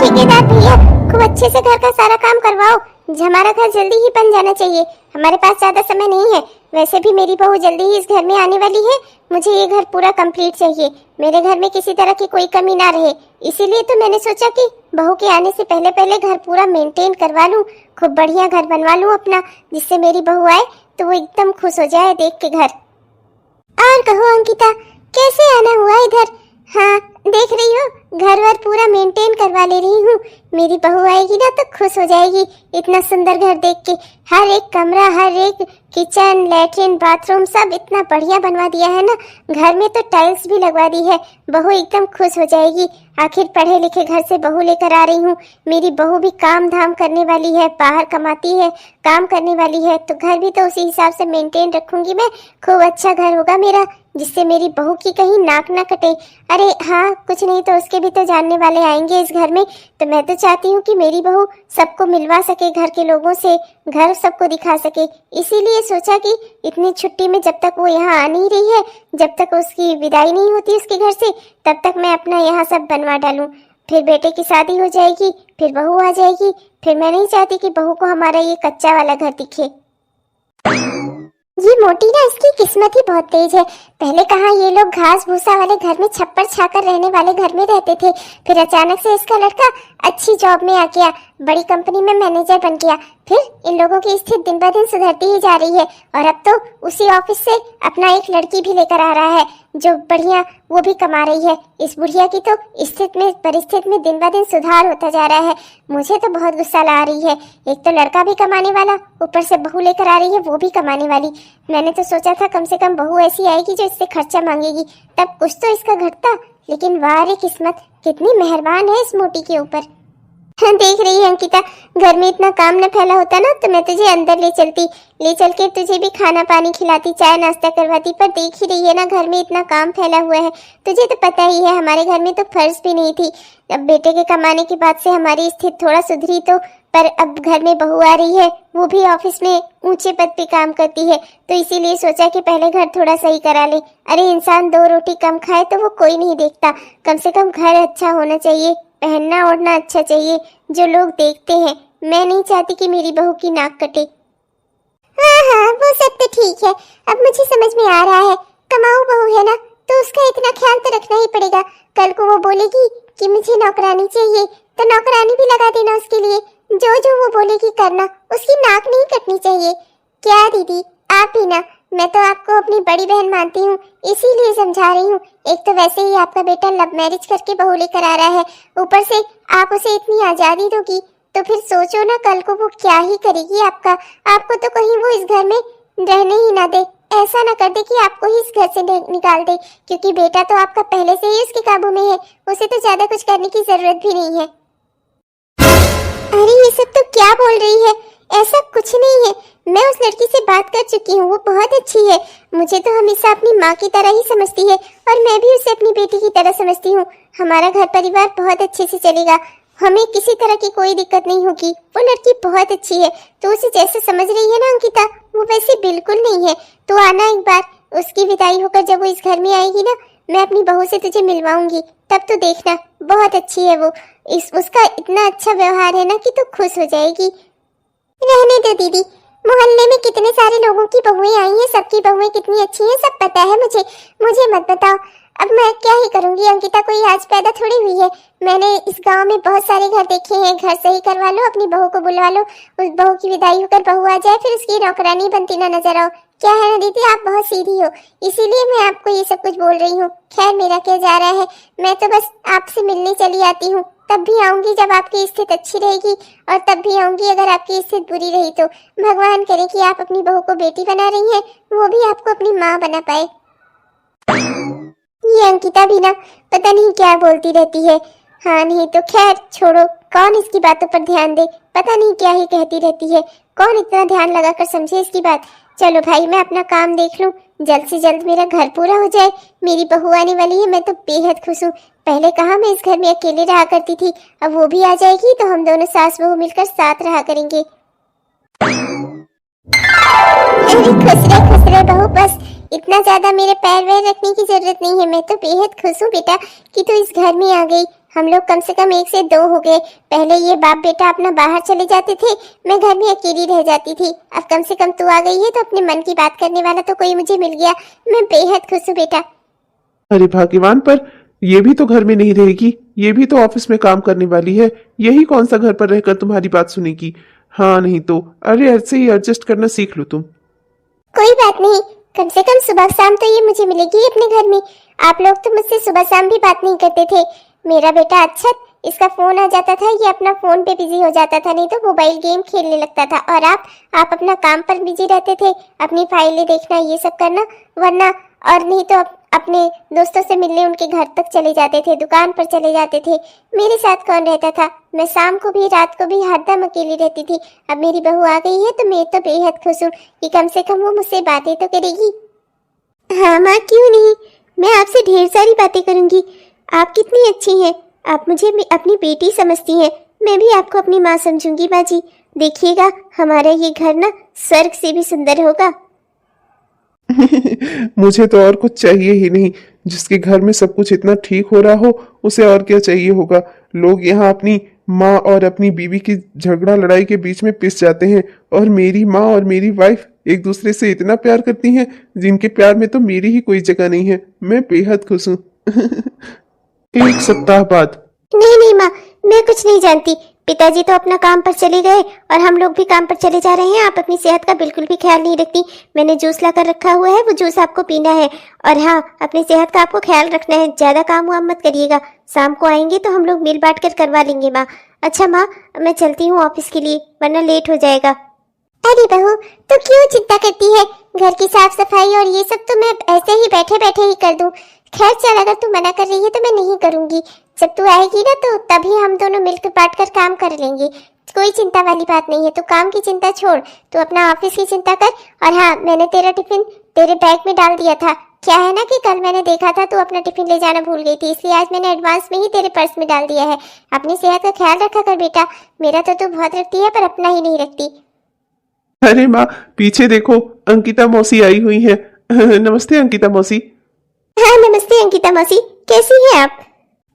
ठेकेदार भैया, खूब अच्छे से घर का सारा काम करवाओ। हमारा घर जल्दी ही बन जाना चाहिए, हमारे पास ज्यादा समय नहीं है। वैसे भी मेरी बहू जल्दी ही इस घर में आने वाली है, मुझे ये घर पूरा कंप्लीट चाहिए। मेरे घर में किसी तरह की कोई कमी ना रहे, इसीलिए तो मैंने सोचा कि बहू के आने से पहले पहले घर पूरा मेंटेन करवा लूं, खूब बढ़िया घर बनवा लूं अपना, जिससे मेरी बहू आए तो वो एकदम खुश हो जाए देख के घर। और कहो अंकिता, कैसे आना हुआ इधर? हाँ, देख रही हो घर वर पूरा मेंटेन करवा ले रही हूँ। मेरी बहू आएगी ना तो खुश हो जाएगी इतना सुंदर घर देख के। हर एक कमरा, हर एक किचन, लैट्रिन, बाथरूम सब इतना बढ़िया बनवा दिया है ना। घर में तो टाइल्स भी लगवा दी है। बहू एकदम खुश हो जाएगी। आखिर पढ़े लिखे घर से बहू लेकर आ रही हूँ। मेरी बहू भी काम धाम करने वाली है, बाहर कमाती है, काम करने वाली है, तो घर भी तो उसी हिसाब से मेंटेन रखूंगी मैं। खूब अच्छा घर होगा मेरा, जिससे मेरी बहू की कहीं नाक ना कटे। अरे हाँ, कुछ नहीं तो उसके भी तो जानने वाले आएंगे इस घर में, तो मैं तो चाहती हूँ कि मेरी बहू सबको मिलवा सके, घर के लोगों से घर सबको दिखा सके। इसीलिए सोचा कि इतनी छुट्टी में जब तक वो यहाँ आ नहीं रही है, जब तक उसकी विदाई नहीं होती उसके घर से, तब तक मैं अपना यहाँ सब बनवा डालूं। फिर बेटे की शादी हो जाएगी, फिर बहू आ जाएगी। फिर मैं नहीं चाहती कि बहू को हमारा ये कच्चा वाला घर दिखे। ये मोटी ना, इसकी किस्मत ही बहुत तेज है। पहले कहाँ ये लोग घास भूसा वाले घर में छप्पर छाकर रहने वाले घर में रहते थे, फिर अचानक से इसका लड़का अच्छी जॉब में आ गया, बड़ी कंपनी में मैनेजर बन गया। फिर इन लोगों की स्थिति दिन ब दिन सुधरती ही जा रही है, और अब तो उसी ऑफिस से अपना एक लड़की भी लेकर आ रहा है जो बढ़िया, वो भी कमा रही है। इस बुढ़िया की तो स्थिति में, परिस्थिति में दिन ब दिन सुधार होता जा रहा है। मुझे तो बहुत गुस्सा ला रही है। एक तो लड़का भी कमाने वाला, ऊपर से बहू लेकर आ रही है, वो भी कमाने वाली। मैंने तो सोचा था कम से कम बहू ऐसी आएगी जो इससे खर्चा मांगेगी, तब कुछ तो इसका घटता। लेकिन वाह रे किस्मत, कितनी मेहरबान है इस मोटी के ऊपर। देख रही है अंकिता, घर में इतना काम न फैला होता ना तो मैं तुझे अंदर ले चलती, ले चल के तुझे भी खाना पानी खिलाती, चाय नाश्ता करवाती। पर देख ही रही है ना, घर में इतना काम फैला हुआ है। तुझे तो पता ही है हमारे घर में तो फर्ज भी नहीं थी। अब बेटे के कमाने के बाद से हमारी स्थिति थोड़ा सुधरी, तो पर अब घर में बहू आ रही है, वो भी ऑफिस में ऊंचे पद पे काम करती है, तो इसीलिए सोचा कि पहले घर थोड़ा सही करा ले। अरे इंसान दो रोटी कम खाए तो वो कोई नहीं देखता, कम से कम घर अच्छा होना चाहिए, पहनना ओढ़ना अच्छा चाहिए, जो लोग देखते हैं। मैं नहीं चाहती कि मेरी बहू की नाक कटे। हाँ हाँ, वो सब तो ठीक है, अब मुझे समझ में आ रहा है। कमाऊ बहू है ना, तो उसका इतना ख्याल तो रखना ही पड़ेगा। कल को वो बोलेगी कि मुझे नौकरानी चाहिए, तो नौकरानी भी लगा देना उसके लिए। जो जो वो बोलेगी करना, उसकी नाक नहीं कटनी चाहिए। क्या दीदी, आप ही ना, मैं तो आपको अपनी बड़ी बहन मानती हूँ, इसीलिए समझा रही हूँ। एक तो वैसे ही आपका बेटा लव मैरिज करके बहू लेकर आ रहा है, ऊपर से आप उसे इतनी आजादी दोगी, तो फिर सोचो ना कल को वो क्या ही करेगी आपका। आपको तो कहीं वो इस घर में रहने ही ना दे। ऐसा ना कर दे कि आपको ही इस घर से निकाल दे, क्योंकि बेटा तो आपका पहले से ही उसके काबू में है, उसे तो ज्यादा कुछ करने की जरूरत भी नहीं है। अरे ये सब तो क्या बोल रही है, ऐसा कुछ नहीं है। मैं उस लड़की से बात कर चुकी हूँ, वो बहुत अच्छी है, मुझे तो हमेशा अपनी माँ की तरह ही समझती है, और मैं भी उसे अपनी बेटी की तरह समझती हूँ। हमारा घर परिवार बहुत अच्छे से चलेगा, हमें किसी तरह की कोई दिक्कत नहीं होगी। वो लड़की बहुत अच्छी है, तो उसे जैसे समझ रही है ना अंकिता, वो वैसे बिल्कुल नहीं है। तो आना एक बार, उसकी विदाई होकर जब वो इस घर में आएगी ना, मैं अपनी बहू से तुझे मिलवाऊंगी, तब तो देखना, बहुत अच्छी है वो। उसका इतना अच्छा व्यवहार है ना कि तू खुश हो जाएगी। रहने दो दीदी, मोहल्ले में कितने सारे लोगों की बहुएं आई हैं, सबकी बहुएं कितनी अच्छी हैं सब पता है मुझे मत बताओ। अब मैं क्या ही करूंगी अंकिता, कोई आज पैदा थोड़ी हुई है। मैंने इस गांव में बहुत सारे घर देखे हैं, घर सही करवा लो, अपनी बहू को बुलवा लो, उस बहू की विदाई होकर बहू आ जाए, फिर उसकी नौकरानी बनती ना नजर आओ। क्या है ना दीदी, आप बहुत सीधी हो, इसीलिए मैं आपको ये सब कुछ बोल रही हूँ। खैर मेरा क्या जा रहा है, मैं तो बस आपसे मिलने चली आती हूँ, तब भी आऊंगी जब आपकी स्थिति अच्छी रहेगी, और तब भी आऊंगी अगर आपकी स्थिति बुरी रही तो। भगवान करे कि आप अपनी बहू को बेटी बना रही हैं, वो भी आपको अपनी माँ बना पाए। ये अंकिता भी ना पता नहीं क्या बोलती रहती है। हाँ नहीं तो खैर छोड़ो, कौन इसकी बातों पर ध्यान दे, पता नहीं क्या ही कहती रहती है, कौन इतना ध्यान लगाकर समझे इसकी बात। चलो भाई, मैं अपना काम देख लूं, जल्द से जल्द मेरा घर पूरा हो जाए। मेरी बहू आने वाली है, मैं तो बेहद खुश हूँ। पहले कहाँ मैं इस घर में अकेले रहा करती थी, अब वो भी आ जाएगी तो हम दोनों सास बहू मिलकर साथ रहा करेंगे। खुश रहे बहू, बस इतना ज्यादा मेरे पैर वैर रखने की जरूरत नहीं है। मैं तो बेहद खुश हूँ बेटा कि तू इस घर में आ गई। हम लोग कम से कम 1 से 2 हो गए। पहले ये बाप बेटा अपना बाहर चले जाते थे, मैं घर में अकेली रह जाती थी। अब कम से कम तू आ गई है तो अपने मन की बात करने वाला तो कोई मुझे मिल गया। मैं बेहद खुश हूँ बेटा। अरे भाग्यवान, पर ये भी तो घर में नहीं रहेगी, ये भी तो ऑफिस में काम करने वाली है। यही कौन सा घर पर रहकर तुम्हारी बात सुनेगी? हाँ नहीं तो अरे ऐसे ही एडजस्ट करना सीख लो तुम। कोई बात नहीं, कम से कम सुबह शाम तो ये मुझे मिलेगी अपने घर में। आप लोग तो मुझसे सुबह शाम भी बात नहीं करते थे। मेरा बेटा अच्छा, इसका फोन आ जाता था, ये अपना फोन पे बिजी हो जाता था, नहीं तो मोबाइल गेम खेलने लगता था। और आप अपना काम पर बिजी रहते थे, अपनी फाइलें देखना, ये सब करना, वरना और नहीं तो अपने दोस्तों से मिलने उनके घर तक चले जाते थे, दुकान पर चले जाते थे। मेरे साथ कौन रहता था? मैं शाम को भी रात को भी हरदम अकेली रहती थी। अब मेरी बहू आ गई है तो मैं तो बेहद खुश हूँ कि कम से कम वो मुझसे बातें तो करेगी। हाँ माँ, क्यों नहीं, मैं आपसे ढेर सारी बातें करूंगी। आप कितनी अच्छी हैं, आप मुझे अपनी बेटी समझती हैं, मैं भी आपको अपनी माँ समझूंगी माँ जी। देखिएगा हमारा ये घर ना स्वर्ग से भी सुंदर होगा। मुझे तो और कुछ चाहिए ही नहीं। जिसके घर में सब कुछ इतना ठीक हो रहा हो उसे और क्या चाहिए होगा। लोग यहाँ अपनी माँ और अपनी बीवी की झगड़ा लड़ाई के बीच में पिस जाते हैं, और मेरी माँ और मेरी वाइफ एक दूसरे से इतना प्यार करती हैं, जिनके प्यार में तो मेरी ही कोई जगह नहीं है। मैं बेहद खुश हूँ। 1 सप्ताह बाद। नहीं नहीं माँ, मैं कुछ नहीं जानती। पिताजी तो अपना काम पर चले गए और हम लोग भी काम पर चले जा रहे हैं। आप अपनी सेहत का बिल्कुल भी ख्याल नहीं रखती। मैंने जूस ला कर रखा हुआ है, वो जूस आपको पीना है। और हाँ, अपनी सेहत का आपको ख्याल रखना है, ज्यादा काम वाम मत करिएगा। शाम को आएंगे तो हम लोग मिल बांट कर करवा लेंगे माँ। अच्छा माँ, मैं चलती हूँ ऑफिस के लिए, वरना लेट हो जाएगा। अरे बहू, तो क्यों चिंता करती है? घर की साफ सफाई और ये सब तो मैं ऐसे ही बैठे बैठे ही कर दूं। खैर चल, अगर तू मना कर रही है तो मैं नहीं करूंगी। जब तू आएगी ना तो तभी हम दोनों मिलकर बांट कर काम कर लेंगे। कोई चिंता वाली बात नहीं है। तू काम की चिंता छोड़, तू अपना ऑफिस की चिंता कर। और हाँ, मैंने तेरा टिफिन तेरे बैग में डाल दिया था। क्या है ना कि कल मैंने देखा था तू अपना टिफिन ले जाना भूल गई थी, इसलिए आज मैंने एडवांस में ही तेरे पर्स में डाल दिया है। अपनी सेहत का ख्याल रखा कर बेटा। मेरा तो तू बहुत रखती है पर अपना ही नहीं रखती। अरे माँ, पीछे देखो, अंकिता मौसी आई हुई है। नमस्ते अंकिता मौसी। हाँ नमस्ते अंकिता मौसी, कैसी हैं आप?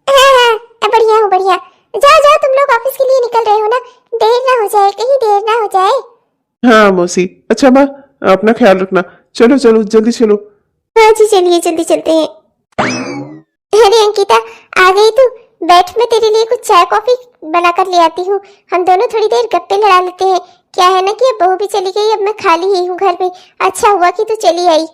हाँ, बढ़िया हूँ बढ़िया। जाओ जाओ, तुम लोग ऑफिस के लिए निकल रहे हो ना, देर ना हो जाए, कहीं देर ना हो जाए। हाँ मौसी। अच्छा माँ, अपना ख्याल रखना। चलो चलो जल्दी चलो। हाँ जी चलिए, जल्दी चलते हैं। अरे अंकिता, आ गई तू? बैठ, मैं तेरे लिए कुछ चाय कॉफी बना कर ले आती हूँ। हम दोनों थोड़ी देर गप्पे लड़ा लेते हैं। क्या है ना कि अब बहू भी चली गई, अब मैं खाली ही हूँ घर में। अच्छा हुआ कि तू चली आई।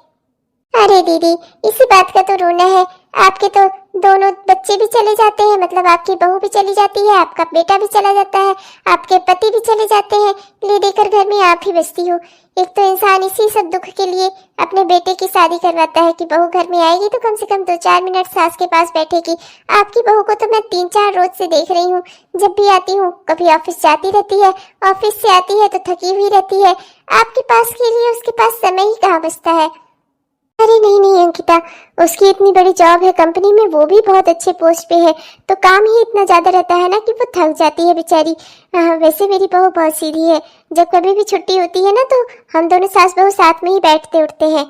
अरे दीदी, इसी बात का तो रोना है। आपके तो दोनों बच्चे भी चले जाते हैं, मतलब आपकी बहू भी चली जाती है, आपका बेटा भी चला जाता है, आपके पति भी चले जाते हैं, ले देकर घर में आप ही बचती हो। एक तो इंसान इसी सब दुख के लिए अपने बेटे की शादी करवाता है कि बहू घर में आएगी तो कम से कम 2-4 मिनट सास के पास बैठेगी। आपकी बहू को तो मैं 3-4 रोज से देख रही हूँ। जब भी आती हूँ, कभी ऑफिस जाती रहती है, ऑफिस से आती है तो थकी हुई रहती है। आपके पास के लिए उसके पास समय ही कहाँ बचता है। अरे नहीं नहीं अंकिता, उसकी इतनी बड़ी जॉब है कंपनी में, वो भी बहुत अच्छे पोस्ट पे है, तो काम ही इतना ज्यादा रहता है ना कि वो थक जाती है बेचारी। वैसे मेरी बहू बहुत सीधी है। जब कभी भी छुट्टी होती है ना तो हम दोनों सास बहू साथ में ही बैठते उठते हैं।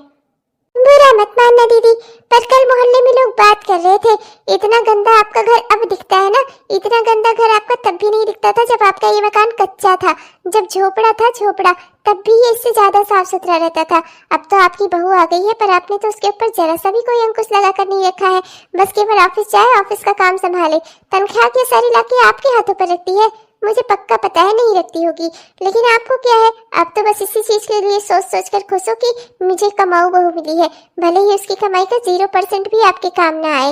बुरा मत मानना दीदी, पर कल मोहल्ले में लोग बात कर रहे थे, इतना गंदा आपका घर अब दिखता है ना। इतना गंदा घर आपका तब भी नहीं दिखता था जब आपका ये मकान कच्चा था, जब झोपड़ा था झोपड़ा, तब भी ये इससे ज्यादा साफ सुथरा रहता था। अब तो आपकी बहू आ गई है, पर आपने तो उसके ऊपर जरा सा भी कोई अंकुश लगा कर नहीं रखा है। बस केवल ऑफिस जाए, ऑफिस का काम संभाले, तनख्वाह के सारी लाके आपके हाथों पर रखती है। मुझे पक्का पता है नहीं रखती होगी, लेकिन आपको क्या है, आप तो बस इसी चीज के लिए सोच सोच कर खुश हो कि मुझे कमाऊ बहू मिली है, भले ही उसकी कमाई का 0% भी आपके काम ना आए।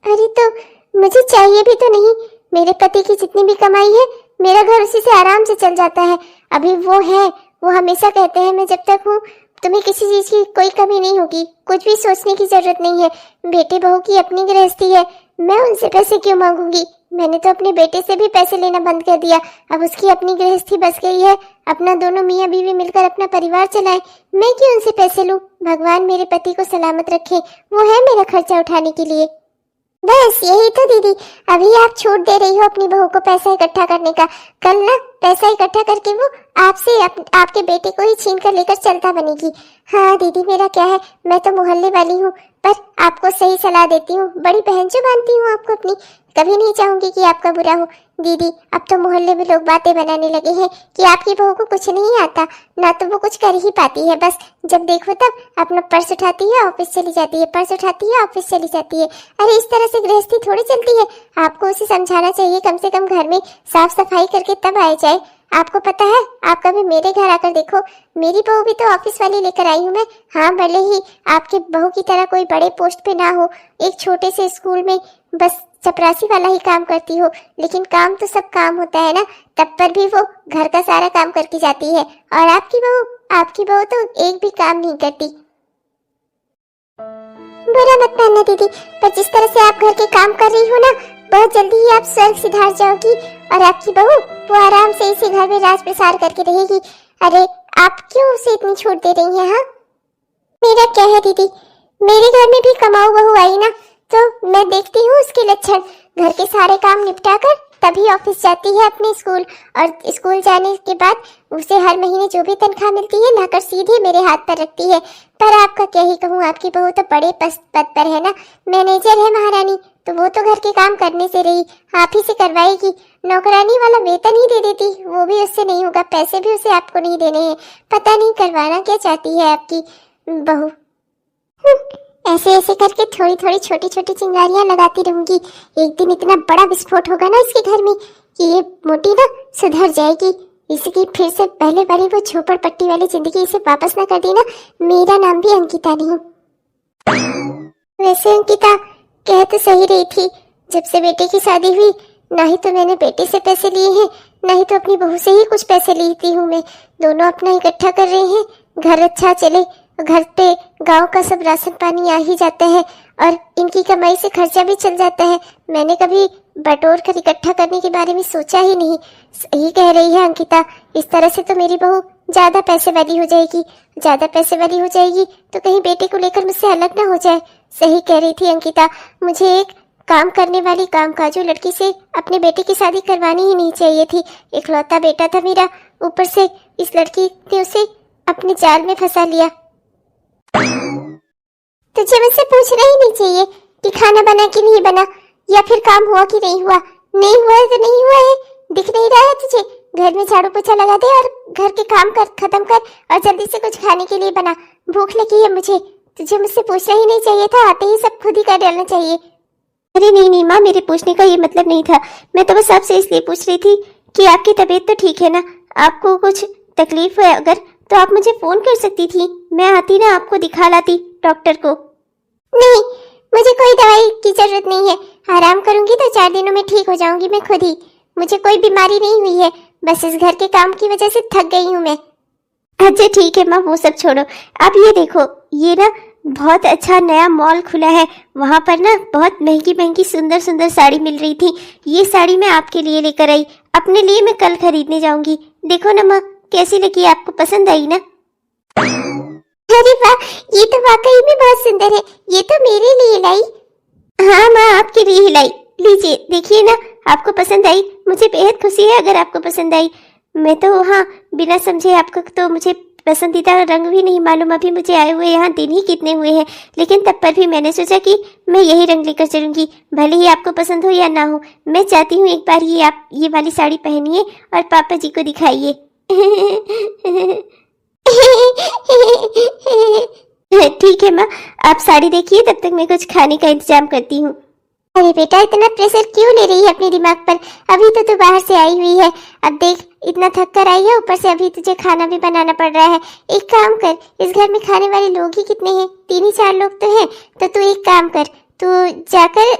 अरे तो मुझे चाहिए भी तो नहीं, मेरे पति की जितनी भी कमाई है मेरा घर उसी से आराम से चल जाता है। अभी वो है, वो हमेशा कहते हैं मैं जब तक हूँ तुम्हें किसी चीज की कोई कमी नहीं होगी, कुछ भी सोचने की जरूरत नहीं है। बेटे बहू की अपनी गृहस्थी है, मैं उनसे पैसे क्यों मांगूंगी। मैंने तो अपने बेटे से भी पैसे लेना बंद कर दिया। अब उसकी अपनी गृहस्थी बस गई है, अपना दोनों मियाँ बीवी मिलकर अपना परिवार चलाएं, मैं क्यों उनसे पैसे लूं। भगवान मेरे पति को सलामत रखे, वो है मेरा खर्चा उठाने के लिए। बस यही तो दीदी, अभी आप छूट दे रही हो अपनी बहू को पैसा इकट्ठा करने का। कल ना पैसा इकट्ठा करके वो आपसे आपके बेटे को ही छीन कर लेकर चलता बनेगी। हाँ दीदी, मेरा क्या है, मैं तो मोहल्ले वाली हूँ, पर आपको सही सलाह देती हूँ, बड़ी बहन जो मानती हूँ आपको अपनी। कभी नहीं चाहूंगी कि आपका बुरा हो। दीदी, अब तो मोहल्ले में लोग बातें बनाने लगे हैं कि आपकी बहू को कुछ नहीं आता, ना तो वो कुछ कर ही पाती है, बस जब देखो तब अपना पर्स उठाती है ऑफिस चली जाती है, पर्स उठाती है ऑफिस चली जाती है। अरे इस तरह से गृहस्थी थोड़ी चलती है। आपको उसे समझाना चाहिए, कम से कम घर में साफ सफाई करके तब आए जाए। आपको पता है, आप कभी मेरे घर आकर देखो, मेरी बहू भी तो ऑफिस वाली लेकर आई हूँ मैं। हाँ, भले ही आपके बहू की तरह कोई बड़े पोस्ट पे ना हो, एक छोटे से स्कूल में बस चपरासी वाला ही काम करती हो, लेकिन काम तो सब काम होता है ना, तब पर भी वो घर का सारा काम करके जाती है। और आपकी बहू तो एक भी काम नहीं करती। बुरा मत मानना दीदी, पर जिस तरह से आप घर के काम कर रही हो ना, बहुत जल्दी ही आप स्वर्ग सिधार जाओगी और आपकी बहू वो आराम से इसी घर में राज प्रसार करके रहेगी। अरे आप क्यों उसे इतनी छूट दे रही हैं? हाँ, मेरा क्या है दीदी, मेरे घर में भी कमाऊ बहू आई ना, तो मैं देखती हूँ उसके लक्षण। घर के सारे काम निपटा कर तभी ऑफिस जाती है अपने स्कूल, और स्कूल जाने के बाद उसे हर महीने जो भी तनख्वाह मिलती है लाकर सीधे मेरे हाथ पर रखती है। पर आपका क्या ही कहूँ, आपकी बहू तो बड़े पद पर है ना, मैनेजर है महारानी, तो वो तो घर के काम करने से रही, आप ही से करवाएगी। नौकरानी वाला वेतन ही दे देती, वो भी उससे नहीं होगा, पैसे भी उसे आपको नहीं देने हैं। पता नहीं करवाना क्या चाहती है आपकी बहू। ऐसे ऐसे करके थोड़ी थोड़ी छोटी छोटी चिंगारियां लगाती रहूंगी, एक दिन इतना बड़ा विस्फोट होगा ना इसके घर में कि ये मोटी ना सुधर जाएगी। इसकी फिर से पहले वाली वो झोपड़पट्टी वाली जिंदगी इसे वापस ना कर दी ना, मेरा नाम भी अंकिता नहीं। वैसे अंकिता कह तो सही रही थी, जब से बेटे की शादी हुई ना ही तो मैंने बेटे से पैसे लिए हैं, ना ही तो अपनी बहू से ही कुछ पैसे लेती हूँ मैं। दोनों अपना इकट्ठा कर रहे हैं, घर अच्छा चले, घर पे गांव का सब राशन पानी आ ही जाता है और इनकी कमाई से खर्चा भी चल जाता है। मैंने कभी बटोर कर इकट्ठा करने के बारे में सोचा ही नहीं। सही कह रही है अंकिता, इस तरह से तो मेरी बहू ज्यादा पैसे वाली हो जाएगी, ज्यादा पैसे वाली हो जाएगी तो कहीं बेटे को लेकर मुझसे अलग ना हो जाए। सही कह रही थी अंकिता, मुझे एक काम करने वाली कामकाजू लड़की से अपने बेटे की शादी करवानी ही नहीं चाहिए थी। इकलौता बेटा था मेरा, ऊपर से इस लड़की ने उसे अपने जाल में फंसा लिया। तुझे मुझसे पूछना ही नहीं चाहिए कि खाना बना कि नहीं बना, या फिर काम हुआ कि नहीं हुआ। नहीं हुआ है तो नहीं हुआ है, दिख नहीं रहा है तुझे? घर में झाड़ू पोछा लगा दे और घर के काम कर खत्म कर और जल्दी से कुछ खाने के लिए बना, भूख लगी है मुझे। तुझे मुझसे पूछना ही नहीं चाहिए था, आते ही सब खुद ही कर डालना चाहिए। अरे नहीं नहीं माँ, मेरे पूछने का ये मतलब नहीं था, मैं तो बस आपसे इसलिए पूछ रही थी कि आपकी तबीयत तो ठीक है ना? आपको कुछ तकलीफ है अगर तो आप मुझे फोन कर सकती थी, मैं आती ना आपको दिखा लाती डॉक्टर को। नहीं, मुझे कोई दवाई की जरूरत नहीं है, आराम करूंगी तो 4 दिनों में ठीक हो जाऊंगी मैं खुद ही। मुझे कोई बीमारी नहीं हुई है, बस इस घर के काम की वजह से थक गई हूँ मैं। अच्छा ठीक है माँ, वो सब छोड़ो, आप ये देखो, ये ना बहुत अच्छा नया मॉल खुला है, वहाँ पर ना बहुत महंगी महंगी सुंदर सुंदर साड़ी मिल रही थी। ये साड़ी मैं आपके लिए लेकर आई, अपने लिए मैं कल खरीदने जाऊंगी। देखो ना माँ, कैसी लगी? आपको पसंद आई ना? अरे वाह, ये तो वाकई में बहुत सुंदर है, ये तो मेरे लिए लाई। हाँ माँ, आपके लिए ही लाई, लीजिए देखिए ना, आपको पसंद आई? मुझे बेहद खुशी है अगर आपको पसंद आई। मैं तो हाँ बिना समझे, आपको तो मुझे पसंदीदा रंग भी नहीं मालूम, अभी मुझे आए हुए यहाँ दिन ही कितने हुए हैं, लेकिन तब पर भी मैंने सोचा कि मैं यही रंग लेकर चलूंगी, भले ही आपको पसंद हो या ना हो। मैं चाहती हूँ एक बार ये आप ये वाली साड़ी पहनिए और पापा जी को दिखाइए। ठीक है माँ, आप साड़ी देखिए, तब तक मैं कुछ खाने का इंतजाम करती हूँ। अरे बेटा, इतना प्रेशर क्यों ले रही है अपने दिमाग पर? अभी तो तू बाहर से आई हुई है, अब देख इतना थक कर आई है, ऊपर से अभी तुझे खाना भी बनाना पड़ रहा है। एक काम कर, इस घर में खाने वाले लोग ही कितने हैं? 3 ही 4 लोग तो हैं, तो तू एक काम कर, तू जाकर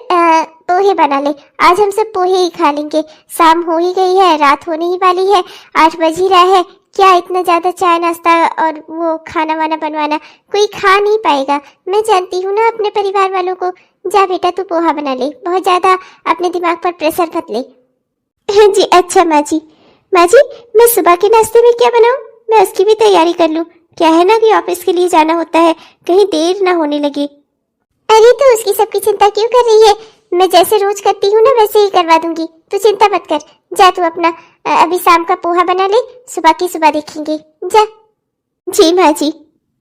पोहे बना ले, आज हम सब पोहे ही खा लेंगे। शाम हो ही गई है, रात होने ही वाली है, 8 बज ही रहा है, क्या इतना ज्यादा चाय नाश्ता और वो खाना वाना बनवाना, कोई खा नहीं पाएगा। मैं जानती हूँ ना अपने परिवार वालों को। जा बेटा, तू पोहा बना ले, बहुत ज्यादा अपने दिमाग पर प्रेशर मत ले। जी अच्छा माँ जी। माँ जी, मैं सुबह के नाश्ते में क्या बनाऊँ? मैं उसकी भी तैयारी कर लूँ, क्या है ना कि ऑफिस के लिए जाना होता है, कहीं देर ना होने लगे। अरे तो उसकी सबकी चिंता क्यों कर रही है? मैं जैसे रोज करती हूँ ना वैसे ही करवा दूंगी, तू चिंता मत कर। जा तू अपना अभी शाम का पोहा बना ले, सुबह की सुबह देखेंगे, जा। जी माँ जी।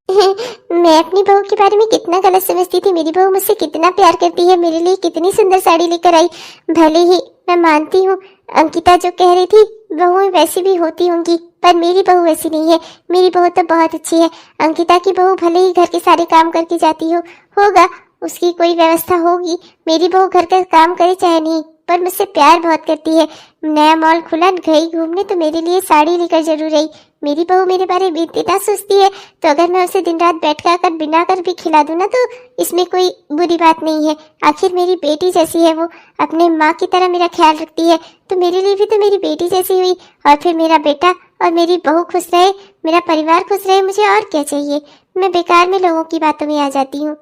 मैं अपनी बहू के बारे में कितना गलत समझती थी। मेरी बहू मुझसे कितना प्यार करती है, मेरे लिए कितनी सुंदर साड़ी लेकर आई। भले ही मैं मानती हूँ अंकिता जो कह रही थी बहू वैसी भी होती होंगी, पर मेरी बहू वैसी नहीं है। मेरी बहू तो बहुत अच्छी है। अंकिता की बहू भले ही घर के सारे काम करके जाती होगा, उसकी कोई व्यवस्था होगी। मेरी बहू घर का काम करे चाहे नहीं, पर मुझसे प्यार बहुत करती है। नया मॉल खुला, गई घूमने तो मेरे लिए साड़ी लेकर जरूर आई। मेरी बहू मेरे बारे में इतना सोचती है, तो अगर मैं उसे दिन रात बैठ कर बिना कर भी खिला दूं ना, तो इसमें कोई बुरी बात नहीं है। आखिर मेरी बेटी जैसी है वो, अपने माँ की तरह मेरा ख्याल रखती है, तो मेरे लिए भी तो मेरी बेटी जैसी हुई। और फिर मेरा बेटा और मेरी बहू खुश रहे, मेरा परिवार खुश रहे, मुझे और क्या चाहिए। मैं बेकार में लोगों की बातों में आ जाती हूँ।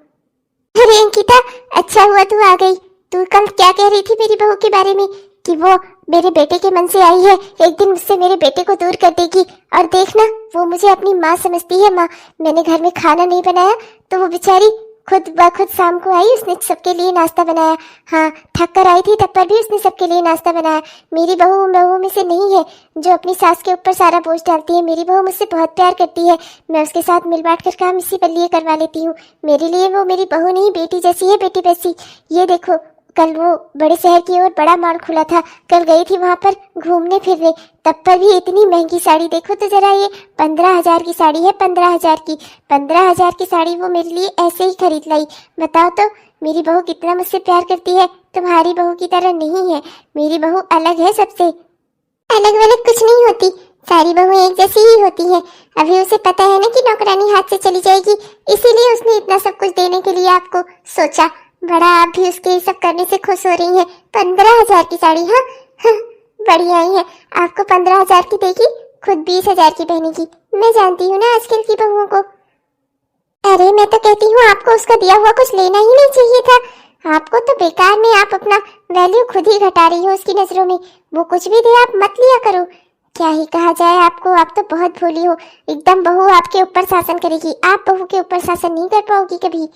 अरे अंकिता, अच्छा हुआ तू आ गई। तू कल क्या कह रही थी मेरी बहू के बारे में कि वो मेरे बेटे के मन से आई है, एक दिन मुझसे मेरे बेटे को दूर कर देगी। और देखना, वो मुझे अपनी माँ समझती है। माँ, मैंने घर में खाना नहीं बनाया तो वो बेचारी खुद ब खुद शाम को आई, उसने सबके लिए नाश्ता बनाया। हाँ, थक कर आई थी तब पर भी उसने सबके लिए नाश्ता बनाया। मेरी बहू उन बहू में से नहीं है जो अपनी सास के ऊपर सारा बोझ डालती है। मेरी बहू मुझसे बहुत प्यार करती है। मैं उसके साथ मिल बांट कर काम इसी पर लिए करवा लेती हूँ। मेरे लिए वो मेरी बहू नहीं, बेटी जैसी है, बेटी वैसी। ये देखो, कल वो बड़े शहर की ओर बड़ा मॉल खुला था, कल गई थी वहां पर घूमने फिरने, तब पर भी इतनी महंगी साड़ी। देखो तो जरा, ये 15,000 की साड़ी है, 15,000 की। 15,000 की साड़ी वो मेरे लिए ऐसे ही खरीद लाई। बताओ तो मेरी बहू कितना मुझसे प्यार करती है। तुम्हारी बहू की तरह नहीं है, मेरी बहू अलग है सबसे। अलग वलग कुछ नहीं होती, सारी बहू एक जैसी ही होती है। अभी उसे पता है ना कि नौकरानी हाथ से चली जाएगी, इसीलिए उसने इतना सब कुछ देने के लिए आपको सोचा। बड़ा आप भी उसके ये सब करने से खुश हो रही हैं। 15,000 की साड़ी, हाँ बढ़िया ही है। आपको 15,000 की देगी, खुद 20,000 की पहनेगी। मैं जानती हूँ ना आजकल की बहुओं को। अरे मैं तो कहती हूँ आपको उसका दिया हुआ कुछ लेना ही नहीं चाहिए था। आपको तो बेकार में आप अपना वैल्यू खुद ही घटा रही हो उसकी नजरों में। वो कुछ भी दे आप मत लिया करो। क्या ही कहा जाए आपको, आप तो बहुत भोली हो। एकदम बहू आपके ऊपर शासन करेगी, आप बहू के ऊपर शासन नहीं कर पाओगी कभी।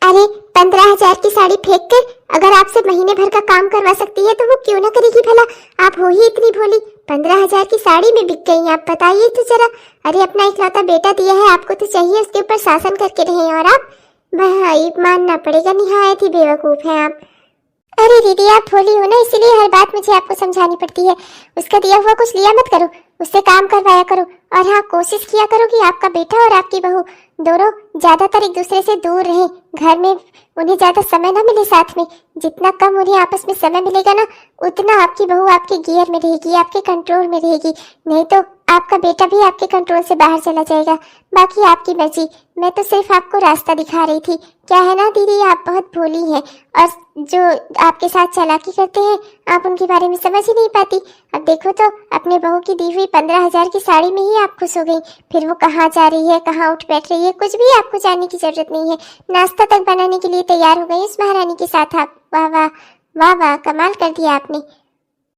अरे 15,000 की साड़ी फेंक कर अगर आपसे महीने भर का काम करवा सकती है तो वो क्यों ना करेगी भला। आप हो ही इतनी भोली, 15,000 की साड़ी में बिक गई आप, बताइए तो जरा। अरे अपना इकलौता बेटा दिया है, आपको तो चाहिए उसके ऊपर शासन करके रहें, और आप भाई मानना पड़ेगा, निहायत ही बेवकूफ हैं आप। अरे दीदी, आप भोली हो ना, इसीलिए हर बात मुझे आपको समझानी पड़ती है। उसका दिया हुआ कुछ लिया मत करो, उससे काम करवाया करो। और हाँ, कोशिश किया करो कि आपका बेटा और आपकी बहू दोनों ज्यादातर एक दूसरे से दूर रहें। घर में उन्हें ज्यादा समय ना मिले साथ में। जितना कम उन्हें आपस में समय मिलेगा ना, उतना आपकी बहू आपके गियर में रहेगी, आपके कंट्रोल में रहेगी। नहीं तो आपका बेटा भी आपके कंट्रोल से बाहर चला जाएगा। बाकी आपकी मर्जी, मैं तो सिर्फ आपको रास्ता दिखा रही थी। क्या है ना दीदी, आप बहुत भोली हैं, और जो आपके साथ चालाकी करते हैं आप उनके बारे में समझ ही नहीं पाती। अब देखो तो, अपने बहू की दी हुई 15,000 की साड़ी में ही आप खुश हो गई। फिर वो कहाँ जा रही है, कहाँ उठ बैठ रही है, कुछ भी आपको जानने की जरूरत नहीं है। नाश्ता तक बनाने के लिए तैयार हो गई उस महारानी के साथ आप। वाह वाह वाह वाह, कमाल कर दिया आपने।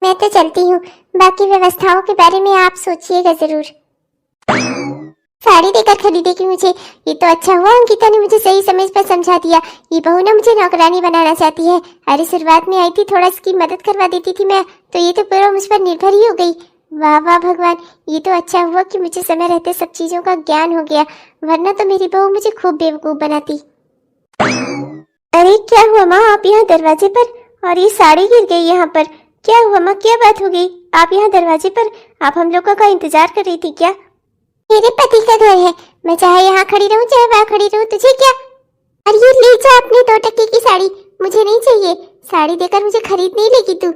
मैं तो चलती हूँ, बाकी व्यवस्थाओं के बारे में आप सोचिएगा जरूर। साड़ी देकर खरीदेगी मुझे, ये तो अच्छा हुआ अंकिता ने मुझे सही समय पर समझा दिया। ये बहू ना मुझे नौकरानी बनाना चाहती है। अरे शुरुआत में आई थी, थोड़ा इसकी मदद करवा देती थी मैं, तो ये तो पूरा मुझ पर निर्भर ही हो गई। वाह वाह भगवान, ये तो अच्छा हुआ कि मुझे समय रहते सब चीजों का ज्ञान हो गया, वरना तो मेरी बहू मुझे खूब बेवकूफ बनाती। अरे क्या हुआ माँ, आप यहाँ दरवाजे पर, और ये साड़ी गिर गई यहाँ पर। क्या हुआ माँ, क्या बात हो गई? आप यहाँ दरवाजे पर, आप हम लोगों का इंतजार कर रही थी क्या? मेरे पति का घर है, मैं चाहे यहाँ खड़ी रहूँ चाहे वहाँ खड़ी रहूँ, तुझे क्या? अरे ये ले जा अपनी 2 टके की साड़ी, मुझे नहीं चाहिए। साड़ी देकर मुझे खरीद नहीं लेगी तू।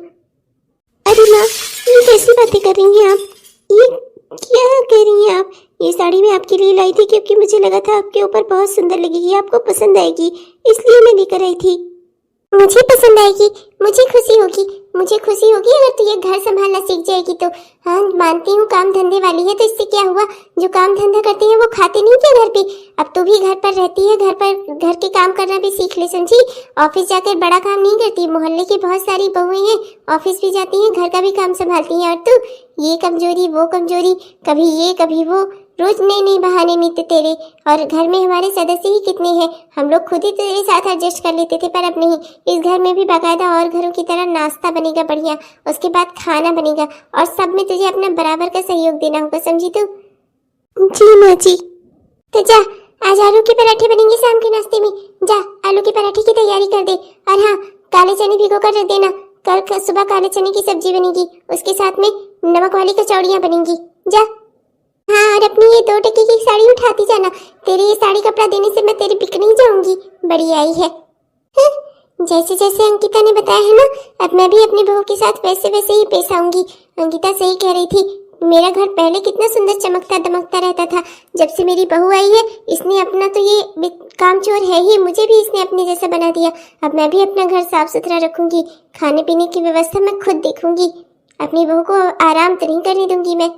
अरे माँ, ये कैसी बातें कर रही हैं आप? ये क्या कह रही हैं आप? ये साड़ी मैं आपके लिए लाई थी क्योंकि मुझे लगा था आपके ऊपर बहुत सुंदर लगेगी, आपको पसंद आएगी, इसलिए मैं लेकर आई थी। मुझे पसंद आएगी, मुझे खुशी होगी, मुझे खुशी होगी अगर तू ये घर संभालना सीख जाएगी तो। हाँ मानती हूँ काम धंधे वाली है, तो इससे क्या हुआ, जो काम धंधा करते हैं वो खाते नहीं क्या घर पे? अब तू भी घर पर रहती है, घर के काम करना भी सीख ले, समझी? ऑफिस जाकर बड़ा काम नहीं करती, मोहल्ले की बहुत सारी बहुएं हैं, ऑफिस भी जाती हैं, घर का भी काम संभालती हैं, और तू ये कमजोरी वो कमजोरी, कभी ये कभी वो, रोज नए नए बहाने मिलते तेरे। और घर में हमारे सदस्य ही कितने हैं, हम लोग खुद ही तेरे साथ एडजस्ट कर लेते थे, पर अब नहीं। इस घर में भी बाकायदा और घरों की तरह नाश्ता बनेगा बढ़िया, उसके बाद खाना बनेगा, और सब में तुझे अपना बराबर का सहयोग देना होगा, समझी तू? जी माँ जी। तो जा आज आलू के पराठे बनेंगे शाम के नाश्ते में। जा आलू के पराठे की तैयारी कर दे। और हाँ, काले चने भिगो कर रख देना, कल सुबह काले चने की सब्जी बनेगी, उसके साथ में नमक वाली कचौड़ियाँ बनेंगी। जा। हाँ, और अपनी ये 2 टके की साड़ी उठाती जाना, तेरे ये साड़ी कपड़ा देने से मैं तेरी बिक नहीं जाऊंगी। बड़ी आई है। जैसे जैसे अंकिता ने बताया है ना, अब मैं भी अपनी बहू के साथ वैसे वैसे ही पेश आऊंगी। अंकिता सही कह रही थी, मेरा घर पहले कितना सुंदर चमकता दमकता रहता था, जब से मेरी बहू आई है इसने अपना तो ये कामचोर है ही, मुझे भी इसने अपने जैसा बना दिया। अब मैं भी अपना घर साफ सुथरा रखूंगी, खाने पीने की व्यवस्था मैं खुद देखूंगी, अपनी बहू को आराम तो नहीं करने दूंगी मैं।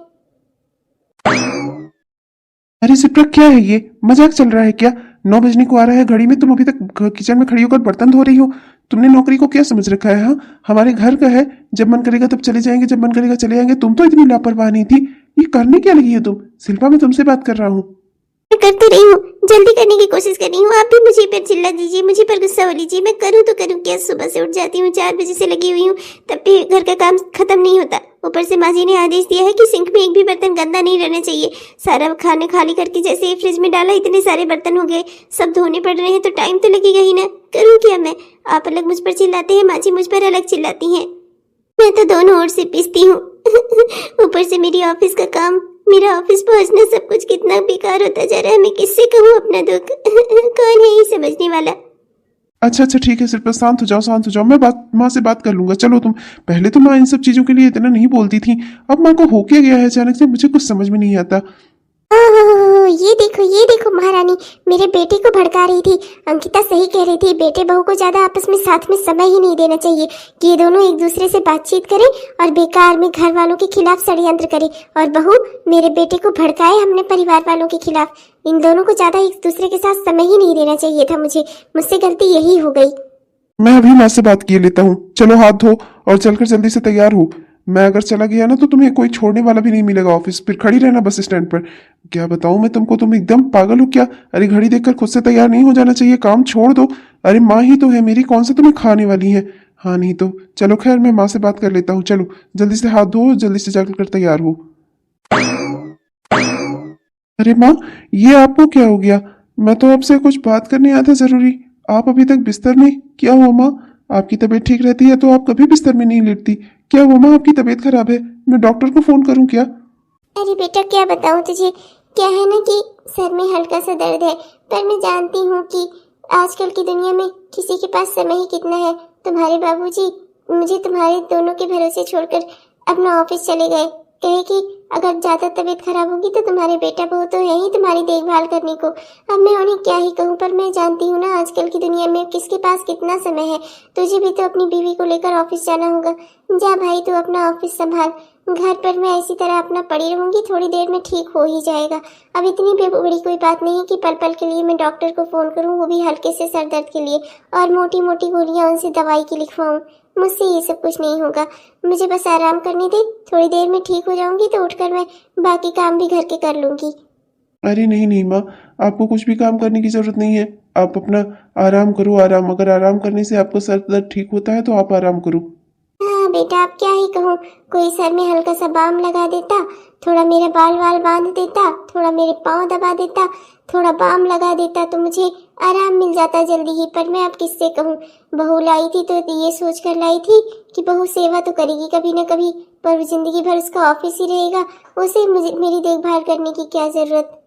अरे सिप्रा, क्या है ये? मजाक चल रहा है क्या? 9 बजने को आ रहा है घड़ी में, तुम अभी तक किचन में खड़ी होकर बर्तन धो रही हो। तुमने नौकरी को क्या समझ रखा है? हाँ, हमारे घर का है, जब मन करेगा तब चले जाएंगे, जब मन करेगा चले आएंगे। तुम तो इतनी लापरवाह नहीं थी। ये करने क्या लगी है तुम? शिल्पा, मैं तुमसे बात कर रहा हूँ। मैं कर तो रही हूँ, जल्दी करने की कोशिश कर रही हूँ, आप भी मुझे पर चिल्ला दीजिए, मुझे पर गुस्सा हो लीजिए। मैं करूँ तो करूँ क्या? सुबह से उठ जाती हूँ, 4 बजे से लगी हुई हूँ, तब भी घर का काम खत्म नहीं होता। ऊपर से माँ जी ने आदेश दिया है कि सिंक में एक भी बर्तन गंदा नहीं रहना चाहिए। सारा खाने खाली करके जैसे ही फ्रिज में डाला, इतने सारे बर्तन हो गए, सब धोने पड़ रहे हैं, तो टाइम तो लगेगा ही ना। करूँ क्या मैं? आप अलग मुझ पर चिल्लाते हैं, माँ जी मुझ पर अलग चिल्लाती हैं, मैं तो दोनों ओर से पिसती हूँ। ऊपर से मेरी ऑफिस का काम, मेरा ऑफिस पहुंचना, सब कुछ कितना बेकार होता जा रहा है। मैं किससे कहूँ अपना दुख? कौन है ये समझने वाला? अच्छा अच्छा, ठीक है शिल्पा, शांत हो जाओ, शांत हो जाओ। मैं माँ से बात कर लूंगा। चलो तुम, पहले तो माँ इन सब चीजों के लिए इतना नहीं बोलती थी, अब माँ को हो क्या गया है अचानक से, मुझे कुछ समझ में नहीं आता। ओह, ये देखो महारानी मेरे बेटे को भड़का रही थी। अंकिता सही कह रही थी, बेटे बहू को ज्यादा आपस में साथ में समय ही नहीं देना चाहिए कि ये दोनों एक दूसरे से बातचीत करें और बेकार में घर वालों के खिलाफ षड्यंत्र करें, और बहू मेरे बेटे को भड़काए हमने परिवार वालों के खिलाफ। इन दोनों को ज्यादा एक दूसरे के साथ समय ही नहीं देना चाहिए था। मुझसे गलती यही हो गई। मैं अभी माँ से बात किए लेता हूँ। चलो हाथ धो और चलकर जल्दी से तैयार हो। मैं अगर चला गया ना तो तुम्हें कोई छोड़ने वाला भी नहीं मिलेगा ऑफिस, फिर खड़ी रहना बस स्टैंड पर। क्या बताऊं मैं तुमको, तुम एकदम पागल हो क्या? अरे घड़ी देखकर खुद से तैयार नहीं हो जाना चाहिए, काम छोड़ दो। अरे माँ ही तो है मेरी, कौन सा तुम्हें खाने वाली है? हाँ नहीं तो चलो, खैर मैं माँ से बात कर लेता हूँ। चलो जल्दी से हाथ धो, जल्दी से जाकर तैयार हो। अरे माँ, ये आपको क्या हो गया? मैं तो आपसे कुछ बात करने आया था जरूरी। आप अभी तक बिस्तर में? क्या हुआ माँ? आपकी तबीयत ठीक रहती है तो आप कभी बिस्तर में नहीं लेटती। क्या हुआ माँ, आपकी तबीयत खराब है? मैं डॉक्टर को फोन करूँ क्या? अरे बेटा क्या बताऊं तुझे, क्या है ना कि सर में हल्का सा दर्द है, पर मैं जानती हूँ कि आजकल की दुनिया में किसी के पास समय ही कितना है। तुम्हारे बाबूजी मुझे तुम्हारे दोनों के भरोसे छोड़कर अपना ऑफिस चले गए, कहे कि अगर ज्यादा तबीयत खराब होगी तो तुम्हारे बेटा बहू तो है ही तुम्हारी देखभाल करने को। अब मैं उन्हें क्या ही कहूँ, पर मैं जानती हूँ ना आजकल की दुनिया में किसके पास कितना समय है। तुझे भी तो अपनी बीवी को लेकर ऑफिस जाना होगा। जा भाई तू अपना ऑफिस संभाल, घर पर मैं इसी तरह अपना पड़ी रहूंगी, थोड़ी देर में ठीक हो ही जाएगा। अब इतनी बड़ी कोई बात नहीं है कि पल पल के लिए मैं डॉक्टर को फोन करूं, वो भी हल्के से सर दर्द के लिए, और मोटी मोटी गोलियां उनसे दवाई की लिखवाऊं। मुझसे ये सब कुछ नहीं होगा, मुझे बस आराम करने दे, थोड़ी देर में ठीक हो जाऊंगी तो उठकर मैं बाकी काम भी घर के कर लूंगी। अरे नहीं नहीं माँ, आपको कुछ भी काम करने की जरूरत नहीं है। आप अपना आराम करो, आराम। अगर आराम करने से आपका सर दर्द ठीक होता है तो आप आराम करो। हाँ बेटा, अब क्या ही कहूँ, कोई सर में हल्का सा बाम लगा देता, थोड़ा मेरा बाल वाल बांध देता, थोड़ा मेरे पाँव दबा देता, थोड़ा बाम लगा देता तो मुझे आराम मिल जाता जल्दी ही। पर मैं अब किससे कहूँ, बहू लाई थी तो ये सोच कर लाई थी कि बहू सेवा तो करेगी कभी न कभी, पर जिंदगी भर उसका ऑफिस ही रहेगा, उसे मुझे मेरी देखभाल करने की क्या जरूरत।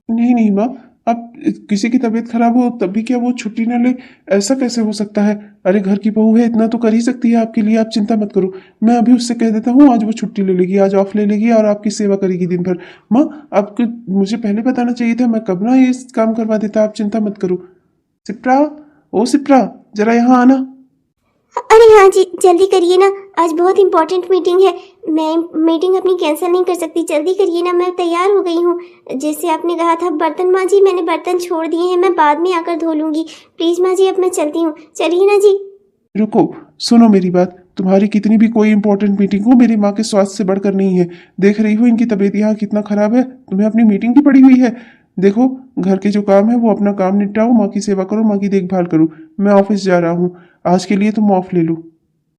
नहीं नहीं माँ, अब किसी की तबीयत खराब हो तब भी क्या वो छुट्टी न ले? ऐसा कैसे हो सकता है? अरे घर की बहू है, इतना तो कर ही सकती है आपके लिए। आप चिंता मत करो, मैं अभी उससे कह देता हूँ, आज वो छुट्टी ले लेगी, आज ऑफ ले लेगी और आपकी सेवा करेगी दिन भर। माँ, आपको मुझे पहले बताना चाहिए था, मैं कब ना ये काम करवा देता। आप चिंता मत करो। सिप्रा, ओ सिप्रा, जरा यहाँ आना। अरे हाँ जी, जल्दी करिए ना, आज बहुत इंपॉर्टेंट मीटिंग है, मैं मीटिंग अपनी कैंसिल नहीं कर सकती, जल्दी करिए ना, मैं तैयार हो गई हूँ। जैसे आपने कहा था बर्तन, माँ जी मैंने बर्तन छोड़ दिए हैं, मैं बाद में आकर धो लूंगी। प्लीज माँ जी अब मैं चलती हूँ, चलिए ना जी। रुको, सुनो मेरी बात। तुम्हारी कितनी भी कोई इंपॉर्टेंट मीटिंग हो, मेरी माँ के स्वास्थ्य से बढ़कर नहीं है। देख रही हो इनकी तबीयत यहाँ कितना खराब है, तुम्हें अपनी मीटिंग की पड़ी हुई है। देखो, घर के जो काम है वो अपना काम निपटाओ, माँ की सेवा करो, माँ की देखभाल करो। मैं ऑफिस जा रहा हूँ, आज के लिए तुम ऑफ ले लो।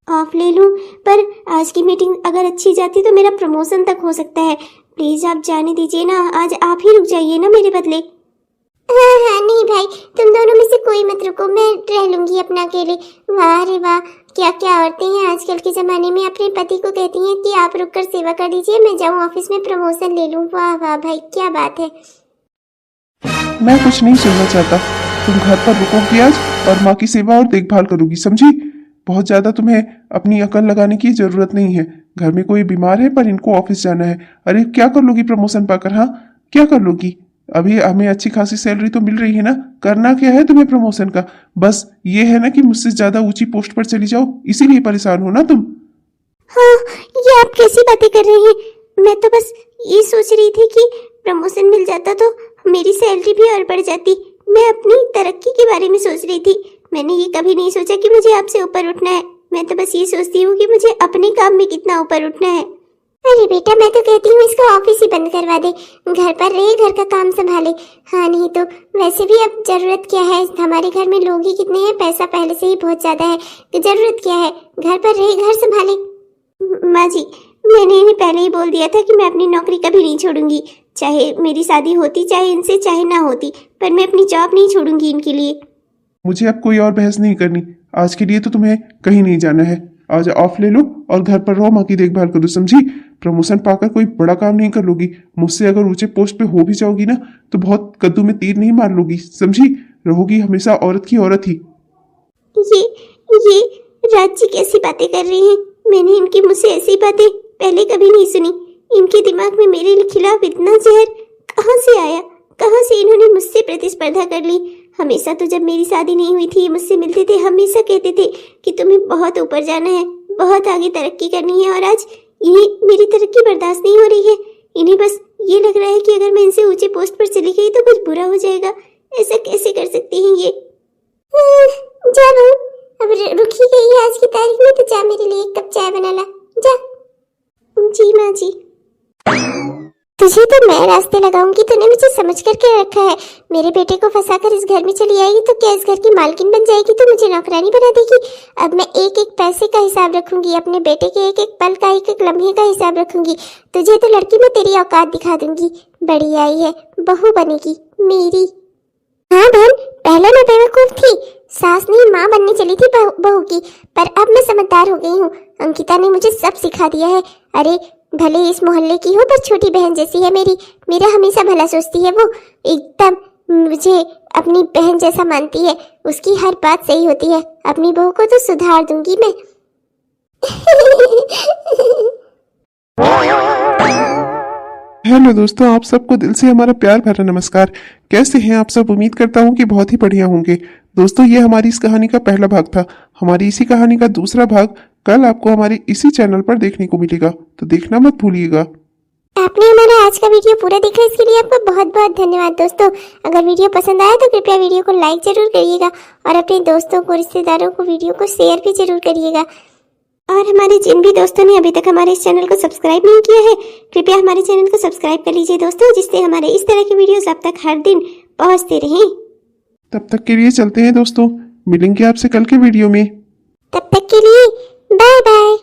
ऑफ ले लूँ? पर आज की मीटिंग अगर अच्छी जाती तो मेरा प्रमोशन तक हो सकता है। प्लीज आप जाने दीजिए ना, आज आप ही रुक जाइए ना मेरे बदले। हाँ हाँ नहीं भाई, तुम दोनों में से कोई मत रुको, मैं रह लूंगी अपना अकेले। वाह रे वाह, क्या क्या औरतें हैं आजकल के जमाने में, अपने पति को कहती हैं कि आप रुककर सेवा कर लीजिए, मैं जाऊं ऑफिस में प्रमोशन ले लूं। वाह वाह भाई, क्या बात है। मैं कुछ नहीं सुनना चाहता। तुम घर पर रुकोगी आज और माँ की सेवा और देखभाल करोगी, समझी? बहुत ज्यादा तुम्हें अपनी अकल लगाने की जरूरत नहीं है। घर में कोई बीमार है पर इनको ऑफिस जाना है। अरे क्या कर लोगी प्रमोशन पाकर? हाँ, क्या कर लोगी? अभी हमें अच्छी खासी सैलरी तो मिल रही है ना। करना क्या है तुम्हें प्रमोशन का? बस ये है ना कि मुझसे ज्यादा ऊंची पोस्ट पर चली जाओ, इसीलिए परेशान हो ना तुम। हाँ, ये आप कैसी बातें कर रहे हैं? मैं तो बस ये सोच रही थी कि प्रमोशन मिल जाता तो मेरी सैलरी भी और बढ़ जाती। मैं अपनी तरक्की के बारे में सोच रही थी। मैंने ये कभी नहीं सोचा कि मुझे आपसे ऊपर उठना है। मैं तो बस ये सोचती हूँ कि मुझे अपने काम में कितना ऊपर उठना है। अरे बेटा, मैं तो कहती हूँ इसका ऑफिस ही बंद करवा दे, घर पर रहे, घर का काम संभाले। हाँ नहीं तो वैसे भी अब जरूरत क्या है, हमारे घर में लोग ही कितने हैं, पैसा पहले से ही बहुत ज्यादा है, तो जरूरत क्या है, घर पर रहे, घर संभाले। माँ जी, मैंने इन्हें पहले ही बोल दिया था कि मैं अपनी नौकरी कभी नहीं छोड़ूंगी, चाहे मेरी शादी होती चाहे इनसे चाहे ना होती, पर मैं अपनी जॉब नहीं छोड़ूंगी इनके लिए। मुझे अब कोई और बहस नहीं करनी। आज के लिए तो तुम्हें कहीं नहीं जाना है। आज ऑफ ले लो और घर पर रहो, माँ की देखभाल करो, समझी? प्रमोशन पाकर कोई बड़ा काम नहीं कर लोगी। मुझसे अगर ऊंचे पोस्ट पे हो भी जाओगी ना तो बहुत कद्दू में तीर नहीं मार लोगी, समझी? रहोगी हमेशा औरत की औरत ही। ये राज जी कैसी बातें कर रहे हैं? मैंने इनके मुंह से ऐसी बातें पहले कभी नहीं सुनी। इनके दिमाग में मेरे खिलाफ इतना जहर कहाँ से आया? कहाँ से इन्होंने मुझसे प्रतिस्पर्धा कर ली? हमेशा तो जब मेरी शादी नहीं हुई थी मुझसे मिलते थे, हमेशा कहते थे कि तुम्हें बहुत ऊपर जाना है, बहुत आगे तरक्की करनी है, और आज ये मेरी तरक्की बर्दाश्त नहीं हो रही है। इन्हें बस ये लग रहा है कि अगर मैं इनसे ऊंचे पोस्ट पर चली गई तो कुछ बुरा हो जाएगा। ऐसा कैसे कर सकती हैं ये? जा बहू, अब रुकी गई है आज की तारीख में, तो जा मेरे लिए एक कप चाय बना ला, जा। जी माँ जी। तुझे तो मैं रास्ते लगाऊंगी, तूने मुझे समझ कर क्या रखा है? मेरे बेटे को फंसाकर इस घर में चली आएगी तो क्या इस घर की मालकिन बन जाएगी, तो मुझे नौकरानी बना देगी? अब मैं एक एक पैसे का हिसाब रखूंगी, अपने बेटे के एक एक पल का, एक एक लम्हे का हिसाब रखूंगी। तुझे तो लड़की में तेरी औकात दिखा दूंगी। बड़ी आई है, बहू बनेगी मेरी। हाँ बहन, पहले मैं बेवकूफ थी, सास नहीं माँ बनने चली थी बहू की, पर अब मैं समझदार हो गई हूँ। अंकिता ने मुझे सब सिखा दिया है। अरे भले इस मोहल्ले की हो पर छोटी बहन जैसी है मेरी, मेरा हमेशा भला सोचती है। वो एकदम मुझे अपनी बहन जैसा मानती है, उसकी हर बात सही होती है। अपनी बहू को तो सुधार दूंगी मैं। हेलो दोस्तों, आप सबको दिल से हमारा प्यार भरा नमस्कार। कैसे हैं आप सब? उम्मीद करता हूं कि बहुत ही बढ़िया होंगे। दोस्तों, ये हमारी इस कहानी का पहला भाग था। हमारी इसी कहानी का दूसरा भाग कल आपको हमारे इसी चैनल पर देखने को मिलेगा, तो देखना मत भूलिएगा। आपने हमारा आज का वीडियो पूरा देखा, इसके लिए आपका बहुत बहुत धन्यवाद। दोस्तों, अगर वीडियो पसंद आया तो कृपया वीडियो को लाइक जरूर करिएगा और अपने दोस्तों को, रिश्तेदारों को वीडियो को शेयर भी जरूर करिएगा। और हमारे जिन भी दोस्तों ने अभी तक हमारे इस चैनल को सब्सक्राइब नहीं किया है, कृपया हमारे चैनल को सब्सक्राइब कर लीजिए दोस्तों, जिससे हमारे इस तरह की वीडियोस आप तक हर दिन पहुंचते रहें। तब तक के लिए चलते हैं दोस्तों, मिलेंगे आपसे कल के वीडियो में। तब तक के लिए बाय बाय।